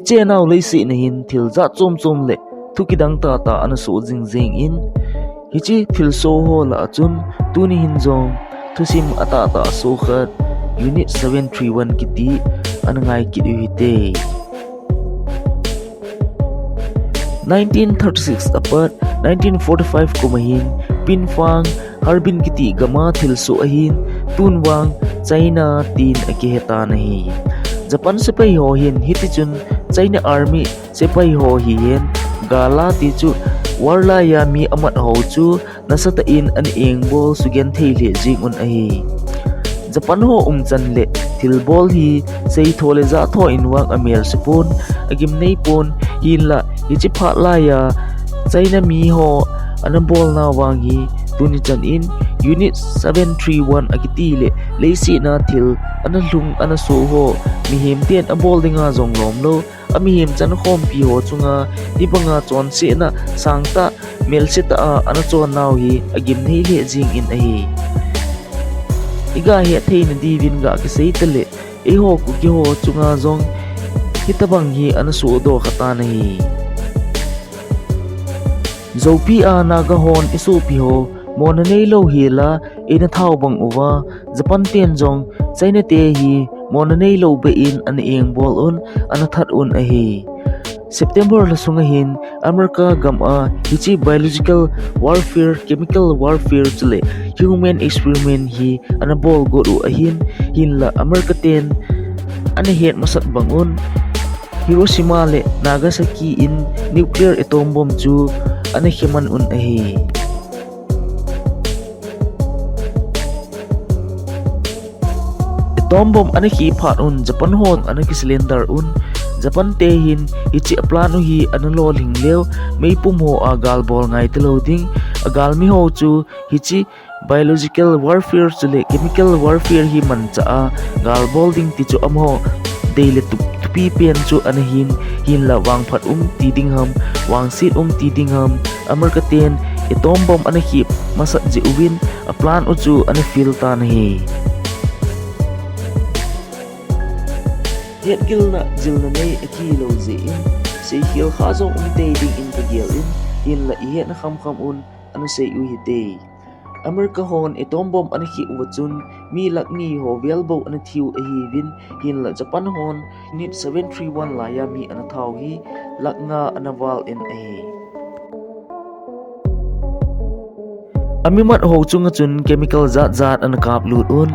che naw lei si na hin thil za chom chom le thuki dang ta ta ana so jing jing in hi chi thil so ho la chun tuni hin zong thusim ata ta so khat unit 731 kiti anangai kidu hite 1936 apat 1945 kumahin pinfang harbin kiti gama thil so ahin tunwang China tin akiheta nahi Japan se pai ho hin hiti chun China army se pai ho hi hen gala ti chu warla ya mi amat ho chu nasata in an eng bol sugen theile jing un ahi Japan ho chan le thil bol hi sei thole za tho in wang amer sepon agim nei pon hin la ichi pha la ya China mi ho an bol na wang hi tuni chan in unit 731 akiti le leisi na thil ana lung ana so ho mi hem ten a bol dinga zong lom lo ami hem chan khom pi ho chunga ti banga chon se na sangta melse ta ana chon naw hi agim nei le jing in ahi iga he thein di win ga ke sei tele e ho ku ki ho chunga zong hitabang hi ana so do khata nahi zopi a naga hon isu pi ho mon nei lo hi la ina thau bang uwa Japan ten jong China te hi mon nei lo be in an eng bol un an that un a hi September la sunga hin America gam a hichi biological warfare chemical warfare chule human experiment hi an bol go ru a hin la America ten an het masat bangun Hiroshima le Nagasaki in nuclear atom bomb chu an himan un a hi atom bomb an hi phat un Japan hon an ki cylinder un Japan te hin ichi plano hi an lo ling leo mei pum ho agal bol ngai te lo ding agal mi ho chu hichi biological warfare chule chemical warfare hi man cha gal bol ding ti chu am ho daily pi pen chu an hin la wang phat ti ding ham wang sit ti ding ham America ten atom bomb an hi masat ji uwin a plan u chu an fil tan hi Yet gilna jilna nei aki lo ze in sei hil khazong te ding in pagel in la ihet na kham un an sei u hi te America hon atom bomb an hi wachun mi lakni ho velbo an thiu a hi win hin la Japan hon unit 731 la ya mi an thau hi laknga anawal in a Amimat ho chunga chun chemical zat an kap lut un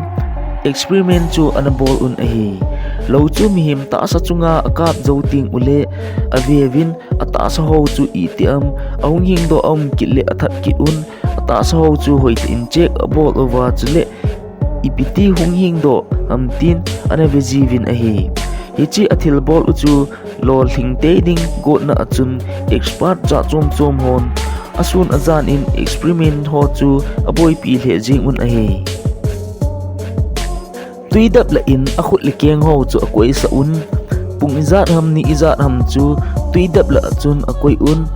experiment chu an bol un a hi lo chu mi him ta sa chunga akap zoting ule avevin ata sa ho chu itiam ahung hing do kile athat ki un ata sa ho chu hoit in check bol over chule ipiti hung hing do tin ana vejivin a hi hichi athil bol chu lol hing te ding go na achun expert cha chom hon asun azan in experiment ho chu aboi pi le jing un a hi tuidap la in akhut le keng ho chu akoi sa un pung izat ham ni izat ham chu tuidap la chun akoi un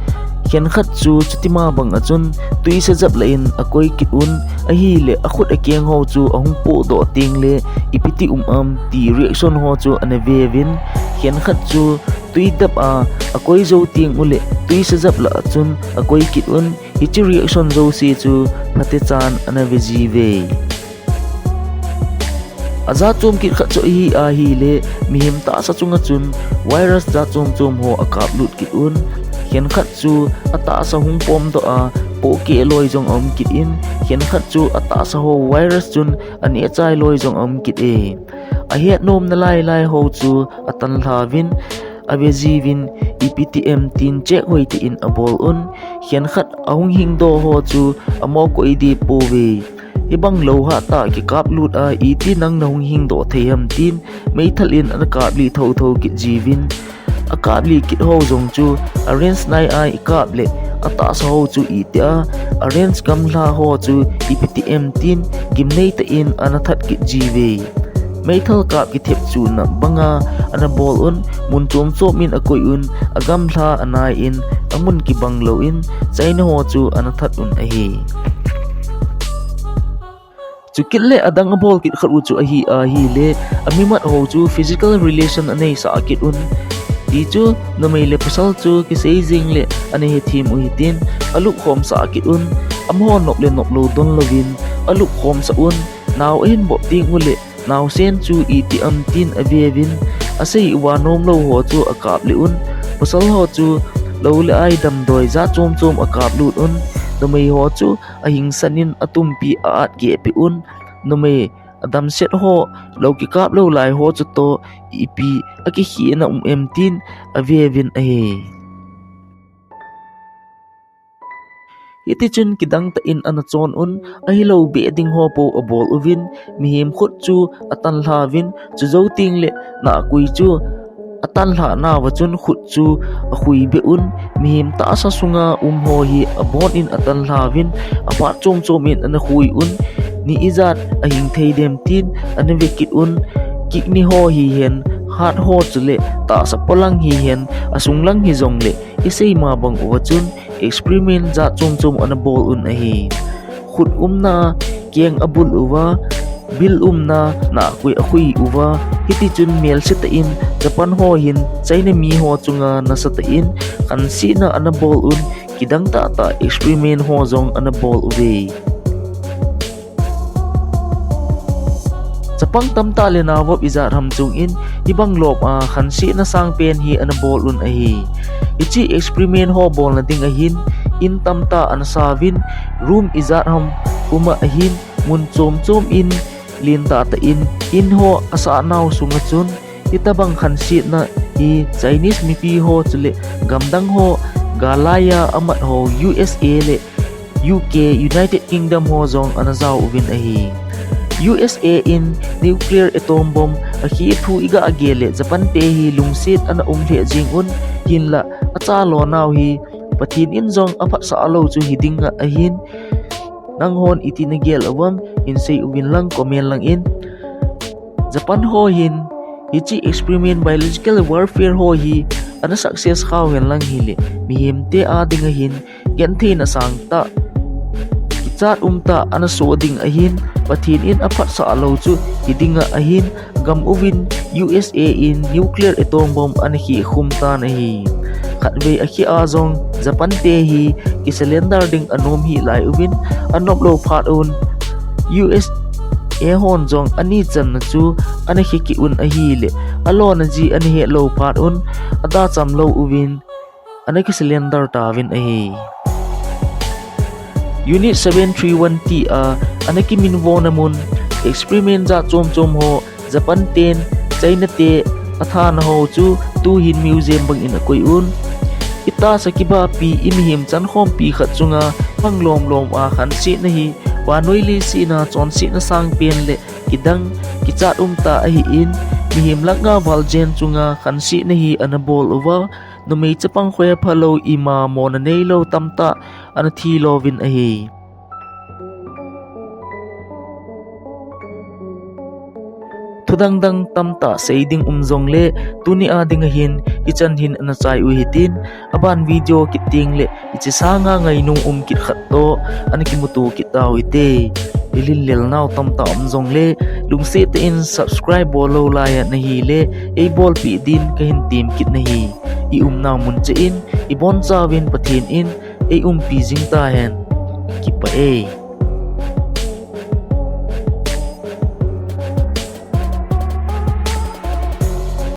hian khat chu chutima bang achun tui sa jap la in akoi kit un a hi le akhut a keng ho chu ahung po do ting le ipiti ti reaction ho chu ane vevin hian khat chu tuidap a akoi zo ting ule tui sa jap la achun akoi kit un hichi reaction zo si chu phate chan ana veji ve aza chom kit kha cho hi le mihim ta sa chunga chun virus da chom ho akap lut kit un hian khat chu ata sa hung pom do a po ke loi jong kit in hian khat chu ata sa ho virus chun ani chai loi jong kit e a hiat nom na lai ho chu atan hlavin avejivin iptm tin che hoiti in abol un hian khat ahung hing do ho chu amo ko idi po ve ibang lo ha ta ki kap lut a iti nang nong hing do theham tin mei thalin an kap li tho ki jivin a kap li kit ho jong chu arrange nai ai kap le ata sa ho chu itia arrange kam la ho chu iptm tin gim nei ta in an that ki jive mei thal kap ki thep chu na banga ana bol un mun chom min akoi un agam la anai in amun ki banglo in chaina ho chu an that un a hi chukile adang bol kit kharu chu a hi le amimat ho chu physical relation anei sa kit un ti chu na may le pasal chu ki sei jing le ani he thim u hitin aluk khom sa ki un amho nok le nok lo don lovin aluk khom sa un naw in bo ting u le naw sen chu iti am tin avevin asei wa nom lo ho chu akap le un pasal ho chu lo le ai dam doi za chom chom akap lut un na may ho chu ahing sanin atum pi at ge pi un na may adam set ho lo ki kap lo lai ho chu to ipi aki hi na em tin avevin a he iti chun kidang ta in ana chon un a hi lo be ding ho po a bol uvin mi him khut chu atan hlavin chu zo ting le na kui chu atan hla na wa chun khut chu a hui be un mi him ta sa sunga ho hi a bon in atan hlavin apa chom chom in ana hui un ni izat a hing thei dem tin ana vekit un kik ni ho hi hen hat ho chule ta sa polang hi hen asung lang hi zong le isei ma bang wa chun experiment za chom chom ana bol un a hi khut na keng abul uwa bil na kui a hui uwa hiti chun mel se ta in japan ho hin chaina mi ho chunga na sa ta in kan si na ana bol un kidang ta experiment ho zong ana bol uwe Japang tam ta le na wop iza ram chung in ibang lop a khan si na sang pen hi ana bol un a hi ichi experiment ho bol na ding a hin in tam ta an savin room iza ram kuma a hin mun chom chom in lin ta in ho asa naw sunga chun itabang khan si na i Chinese mi pi ho chule gamdang ho galaya amat ho USA le UK United Kingdom ho zong ana zaw uvin a hi USA in nuclear atom bomb a hi thu iga agele Japan te hi lungsit ana hle jing un hinla acha lo naw hi pathin in zong apha sa lo chu hidinga a hin nang hon itinagel awam in sei uwin lang comment lang in Japan ho hin hichi experiment biological warfare ho hi ana success khaw hen lang hile mihim te a dinga hin gen the na sang ta chat ta ana so ding a hin pathin in aphat sa lo chu hidinga a hin gam uwin USA in nuclear atom bomb ana hi khum ta na hi khatwe a khi a zong Japan te hi ki cylinder ding anom hi lai uwin anop lo phat un US e hon zong ani chan na chu ana hi ki un a hi le alo na ji ani he lo phat un ada cham lo uwin ana ki cylinder ta win a hi Unit 731T anaki minwo namun experiment za chom ho Japan ten China te atha na ho chu tu hin museum bang in akoi un ita sakiba pi imhim chan khom pi khat chunga panglom lom a khan si na hi wanoi li si na chon si na sang pen le kidang kichat ta a hi in mihim langa valjen chunga khan si na hi anabol over no mei chapang khwe phalo ima mona nei lo tamta ana thi lovin a hi thudang dang tamta seiding umzong le tuni ading hin ichan hin ana chai u hitin aban video kiting le ichi sanga ngai nung kit khat to ana kimutu kitaw ite ilil lel naw tamta umzong le lungse te in subscribe bolo la ya nahi le ei bol pi din ka hin team kit nahi i naw mun che in i bon chawin pathin in ei pi jing ta hen ki pa